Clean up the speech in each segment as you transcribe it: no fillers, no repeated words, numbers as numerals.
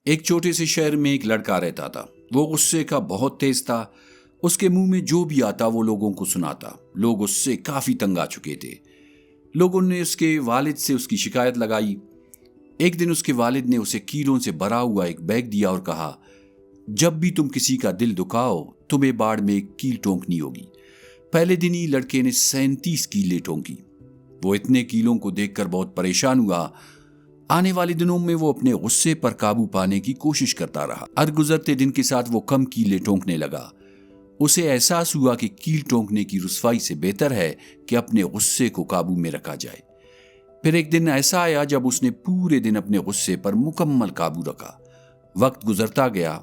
ایک چھوٹے سے شہر میں ایک لڑکا رہتا تھا۔ وہ غصے کا بہت تیز تھا۔ اس کے منہ میں جو بھی آتا وہ لوگوں کو سناتا۔ لوگ اس سے کافی تنگ آ چکے تھے۔ لوگوں نے اس کے والد سے اس کی شکایت لگائی۔ ایک دن اس کے والد نے اسے کیلوں سے بھرا ہوا ایک بیگ دیا اور کہا، جب بھی تم کسی کا دل دکھاؤ تمہیں باڑ میں ایک کیل ٹونکنی ہوگی۔ پہلے دن ہی لڑکے نے 37 کیلیں ٹونکی۔ وہ اتنے کیلوں کو دیکھ کر بہت پریشان ہوا۔ آنے والے دنوں میں وہ اپنے غصے پر قابو پانے کی کوشش کرتا رہا۔ ہر گزرتے دن کے ساتھ وہ کم کیلیں ٹونکنے لگا۔ اسے احساس ہوا کہ کیل ٹونکنے کی رسوائی سے بہتر ہے کہ اپنے غصے کو قابو میں رکھا جائے۔ پھر ایک دن ایسا آیا جب اس نے پورے دن اپنے غصے پر مکمل قابو رکھا۔ وقت گزرتا گیا۔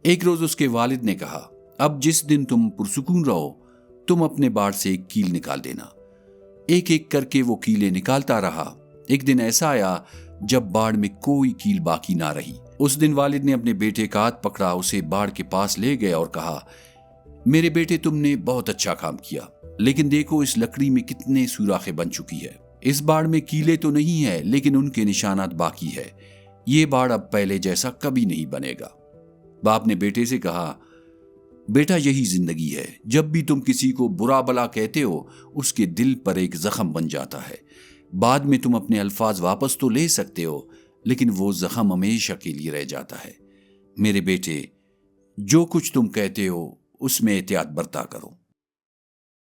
ایک روز اس کے والد نے کہا، اب جس دن تم پرسکون رہو تم اپنے باڑ سے ایک کیل نکال دینا۔ ایک ایک کر کے وہ کیلیں نکالتا رہا۔ ایک دن ایسا آیا جب باڑ میں کوئی کیل باقی نہ رہی۔ اس دن والد نے اپنے بیٹے کا ہاتھ پکڑا، اسے باڑ کے پاس لے گیا اور کہا، میرے بیٹے تم نے بہت اچھا کام کیا، لیکن دیکھو اس لکڑی میں کتنے سوراخیں بن چکی ہے۔ اس باڑ میں کیلیں تو نہیں ہے لیکن ان کے نشانات باقی ہے۔ یہ باڑ اب پہلے جیسا کبھی نہیں بنے گا۔ باپ نے بیٹے سے کہا، بیٹا یہی زندگی ہے، جب بھی تم کسی کو برا بلا کہتے ہو اس کے دل پر ایک زخم بن جاتا ہے۔ بعد میں تم اپنے الفاظ واپس تو لے سکتے ہو لیکن وہ زخم ہمیشہ کے لیے رہ جاتا ہے۔ میرے بیٹے، جو کچھ تم کہتے ہو اس میں احتیاط برتا کرو۔